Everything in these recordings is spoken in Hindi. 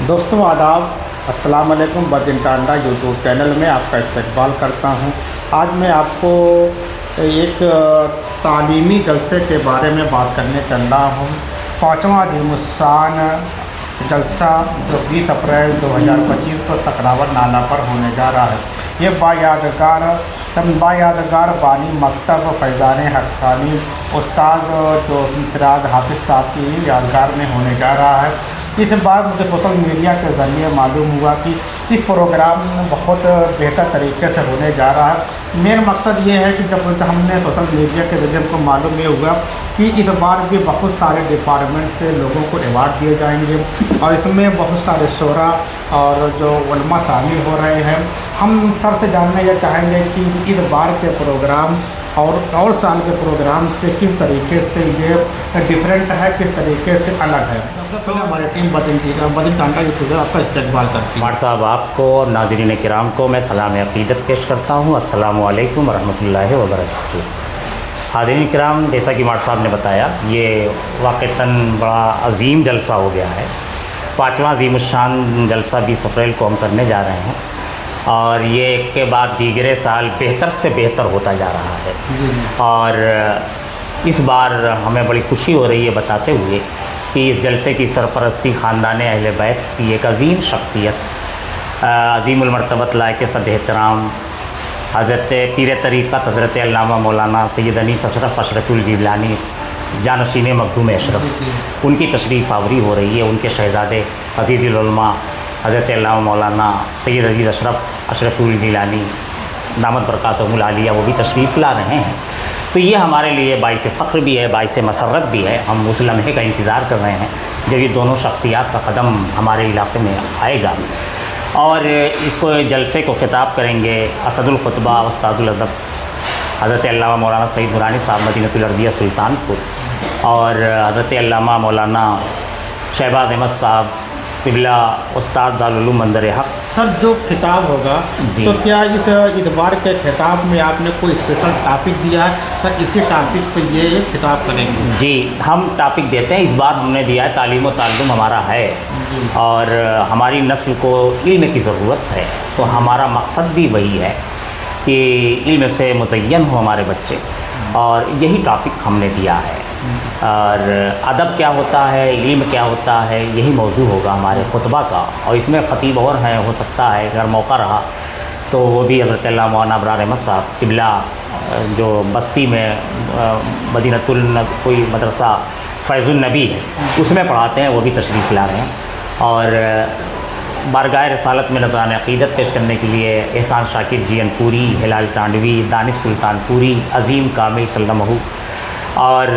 दोस्तों आदाब, अस्सलाम वालेकुम। बदिन टांडा यूट्यूब चैनल में आपका इस्तकबाल करता हूं। आज मैं आपको एक तालीमी जलसे के बारे में बात करने चल रहा हूं। 5वां अज़ीमुस्शान जलसा जो 20 अप्रैल 2025 को सकरावर नाला पर होने जा रहा है। ये बायादगार बानी मकतब फैज़ान हक्कानी उस्ताद जो मिसराद हाफिज़ साहब की यादगार में होने जा रहा है। इस बार मुझे सोशल मीडिया के ज़रिए मालूम हुआ कि इस प्रोग्राम बहुत बेहतर तरीके से होने जा रहा है। मेरा मकसद ये है कि जब हमने सोशल मीडिया के ज़रिए हमको मालूम ये हुआ कि इस बार भी बहुत सारे डिपार्टमेंट से लोगों को अवार्ड दिए जाएंगे और इसमें बहुत सारे शोरा और जो उलमा शामिल हो रहे हैं। हम सर से जानना यह चाहेंगे कि इस बार के प्रोग्राम और साल के प्रोग्राम से किस तरीके से ये डिफरेंट है, किस तरीके से अलग है। सबसे पहले हमारी टीम बदिन टांडा यूट्यूब आपका इस्तकबाल करती है। मार साहब, आपको और नाज़रीन किराम को मैं सलाम अक़ीदत पेश करता हूँ। अस्सलामु अलैकुम वरहमतुल्लाहि वबरकातुहू। हाज़रीन किराम, जैसा कि मार साहब ने बताया, ये वाक़तन बड़ा अज़ीम जलसा हो गया है। 5वां अज़ीमुस्शान जलसा 20 अप्रैल को हम करने जा रहे हैं और ये एक के बाद दीगरे साल बेहतर से बेहतर होता जा रहा है। और इस बार हमें बड़ी खुशी हो रही है बताते हुए कि इस जलसे की सरपरस्ती ख़ानदान अहले बैत की एक अज़ीम शख्सियत, अज़ीमुल मर्तबत लायक सद एहतराम हज़रत पीर तरीक़त हज़रत अल्लामा मौलाना सैयद अनीस अशरफ अशरफुल गिलानी जानशीन मखदूम अशरफ, उनकी तशरीफ़ आवरी हो रही है। उनके शहज़ादे अज़ीज़ुल उलमा हज़रत अल्लामा मौलाना सैयद अज़ीज़ अशरफुल गिलानी दामत बरकातहुमुल आलिया, वो भी तशरीफ़ ला रहे हैं। तो ये हमारे लिए बाइस फ़ख्र भी है, बाइस मसरत भी है। हम उस लम्हे का इंतज़ार कर रहे हैं जब ये दोनों शख्सियात का कदम हमारे इलाके में आएगा। और इसको जलसे को ख़िताब करेंगे असदुल खुतबा उस्तादुल अदब हज़रत अल्लामा मौलाना सईद नूरानी साहब मदीनतुल अरबिया सुल्तानपुर और हज़रत अल्लामा मौलाना शहबाज अहमद साहब क़िबला उस्ताद दारुल उलूम मंज़र हक़। सर, जो खिताब होगा तो क्या इस बार के खिताब में आपने कोई स्पेशल टॉपिक दिया है तो इसी टॉपिक पे ये खिताब करेंगे? जी, हम टॉपिक देते हैं। इस बार हमने दिया है तालीम व ताल्लुम हमारा है और हमारी नस्ल को इल्म की ज़रूरत है। तो हमारा मकसद भी वही है कि इल्म से मुज़य्यन हो हमारे बच्चे, और यही टॉपिक हमने दिया है। और अदब क्या होता है, इल्म क्या होता है, यही मौजू होगा हमारे खुतबा का। और इसमें ख़तीब और हैं, हो सकता है अगर मौका रहा तो वो भी हज़रत अल्लामा मौलाना अबरार अहमद साहब क़िबला जो बस्ती में मदीनतुल कोई मदरसा फैज़ुन नबी है उसमें पढ़ाते हैं, वो भी तशरीफ़ ला रहे हैं। और बारगाह रसालत में नज़रान अक़ीदत पेश करने के लिए एहसान शाकिर जीअनपुरी, हिलाल टांडवी, दानिश सुल्तानपुरी, अज़ीम कामिल सल्लमहू और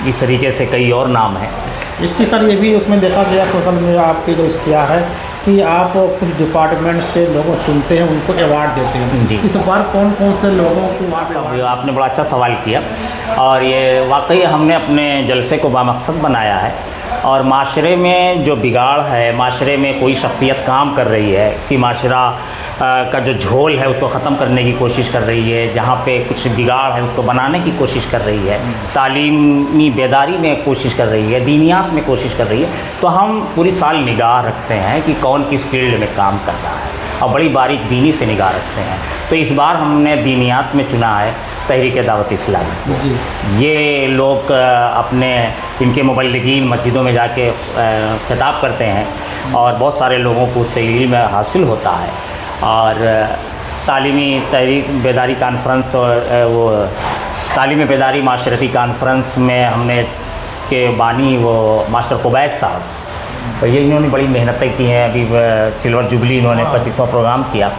इस तरीके से कई और नाम हैं। एक चीज़ सर ये भी उसमें देखा गया सोशल मीडिया आपकी जो इश्तिहार है कि आप कुछ डिपार्टमेंट से लोगों चुनते हैं, उनको अवार्ड देते हैं। जी, इस बार कौन कौन से लोगों को आपने बड़ा अच्छा सवाल किया। और ये वाकई हमने अपने जलसे को बामकसद बनाया है। और माशरे में जो बिगाड़ है, माशरे में कोई शख्सियत काम कर रही है कि माशरा का जो झोल है उसको ख़त्म करने की कोशिश कर रही है, जहाँ पे कुछ बिगाड़ है उसको बनाने की कोशिश कर रही है, तालीमी बेदारी में कोशिश कर रही है, दीनियात में कोशिश कर रही है, तो हम पूरी साल निगाह रखते हैं कि कौन किस फील्ड में काम कर रहा है और बड़ी बारीक बीनी से निगाह रखते हैं। तो इस बार हमने दीनियात में चुना है तहरीक दावत इस्लामी। ये लोग अपने इनके मुबल्लिगीन मस्जिदों में जाके खिताब करते हैं और बहुत सारे लोगों को उससे इल्म हासिल होता है। और तालीमी तहरीक बेदारी कॉन्फ्रेंस और वो तालीमी बेदारी माशरती कॉन्फ्रेंस में हमने के बानी वो मास्टर कुबैत साहब, तो ये इन्होंने बड़ी मेहनतें की हैं। अभी सिल्वर जुबली इन्होंने 25वां प्रोग्राम किया,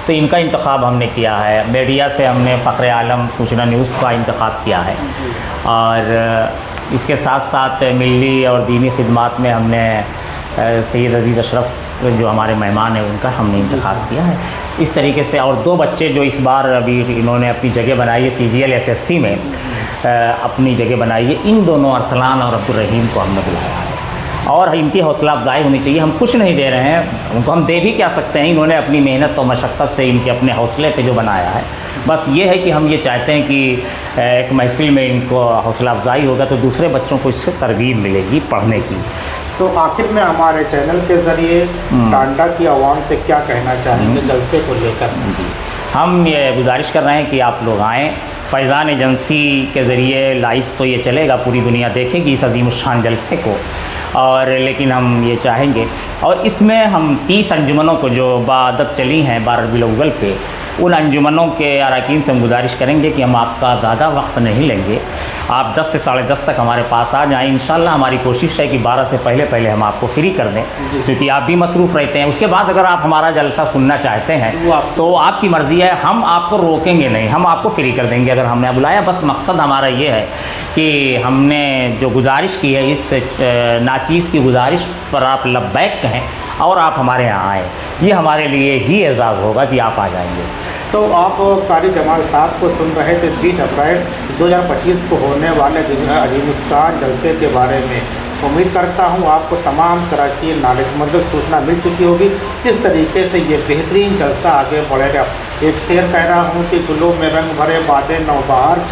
तो इनका इंतखाब हमने किया है। मीडिया से हमने फ़ख्र आलम सूचना न्यूज़ का इंतखाब किया है। और इसके साथ साथ मिली और दीनी खिदमात में हमने सैयद अज़ीज़ अशरफ जो हमारे मेहमान हैं उनका हमने इंतखाब किया है। इस तरीके से और 2 बच्चे जो इस बार अभी इन्होंने अपनी जगह बनाई है CGL SSC में अपनी जगह बनाई है, इन दोनों अरसलान और अब्दुल रहीम को हमने बुलाया है। और इनकी हौसला अफजाई होनी चाहिए। हम कुछ नहीं दे रहे हैं उनको, हम दे भी क्या सकते हैं। इन्होंने अपनी मेहनत और मशक्क़त से इनके अपने हौसले पे जो बनाया है, बस ये है कि हम ये चाहते हैं कि एक महफ़िल में इनको हौसला अफजाई होगा तो दूसरे बच्चों को इससे तरगीब मिलेगी पढ़ने की। तो आखिर में हमारे चैनल के ज़रिए टांडा की आवाम से क्या कहना चाहेंगे जलसे को लेकर? हम ये गुजारिश कर रहे हैं कि आप लोग आएँ। फैज़ान एजेंसी के ज़रिए लाइव तो ये चलेगा, पूरी दुनिया देखेगी इस अज़ीमुश्शान जलसे को, और लेकिन हम ये चाहेंगे, और इसमें हम 30 अंजुमनों को जो बादब चली हैं 12 रबीउल अव्वल पे, उन अंजुमनों के अरकान से हम गुजारिश करेंगे कि हम आपका ज़्यादा वक्त नहीं लेंगे, आप 10 से 10:30 तक हमारे पास आ जाएं। इंशाल्लाह हमारी कोशिश है कि 12 से पहले हम आपको फ्री कर दें, क्योंकि आप भी मसरूफ़ रहते हैं। उसके बाद अगर आप हमारा जलसा सुनना चाहते हैं तो आपकी मर्ज़ी है, हम आपको रोकेंगे नहीं, हम आपको फ्री कर देंगे अगर हमने बुलाया। बस मकसद हमारा ये है कि हमने जो गुजारिश की है, इस नाचीज़ की गुजारिश पर आप लब्बैक कहें और आप हमारे यहाँ आएँ। ये हमारे लिए ही एजाज़ होगा कि आप आ जाएंगे। तो आप कारी जमाल साहब को सुन रहे थे 20 अप्रैल 2025 को होने वाले अज़ीमुश्शान जलसे के बारे में। उम्मीद करता हूँ आपको तमाम तरह की नॉलेजमंद सूचना मिल चुकी होगी किस तरीके से ये बेहतरीन जलसा आगे बढ़ेगा। एक शेर कह रहा हूँ कि गुलों में रंग भरे बादे नौबहार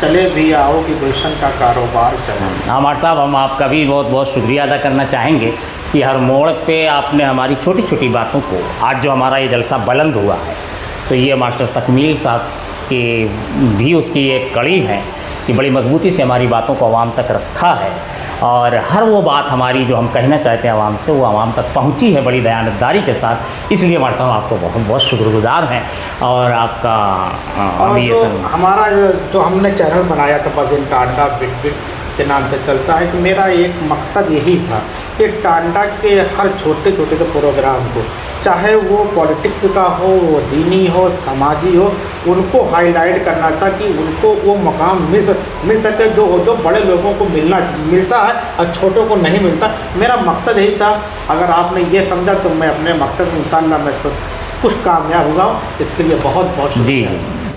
चले भी आओ कि गुलशन का कारोबार चले। हमारे साहब, हम आपका भी बहुत बहुत शुक्रिया अदा करना चाहेंगे कि हर मोड़ पे आपने हमारी छोटी छोटी बातों को, आज जो हमारा ये जलसा बुलंद हुआ है, तो ये मास्टर तकमील साहब की भी उसकी एक कड़ी है कि बड़ी मजबूती से हमारी बातों को आवाम तक रखा है, और हर वो बात हमारी जो हम कहना चाहते हैं आवाम से, वो आवाम तक पहुंची है बड़ी दयानतदारी के साथ। इसलिए मास्टर हम आपको बहुत बहुत शुक्रगुजार हैं। और आपका हमारा जो हमने चैनल बनाया था बज़िन टांडा बिट के नाम से चलता है, कि मेरा एक मकसद यही था कि टांडा के हर छोटे छोटे प्रोग्राम को, चाहे वो पॉलिटिक्स का हो, वो दीनी हो, समाजी हो, उनको हाईलाइट करना था कि उनको वो मकाम मिल सके जो बड़े लोगों को मिलता है और छोटों को नहीं मिलता। मेरा मकसद यही था। अगर आपने ये समझा तो मैं अपने मकसद इंशाअल्लाह मैं तो कुछ कामयाब हुआ। इसके लिए बहुत बहुत जी।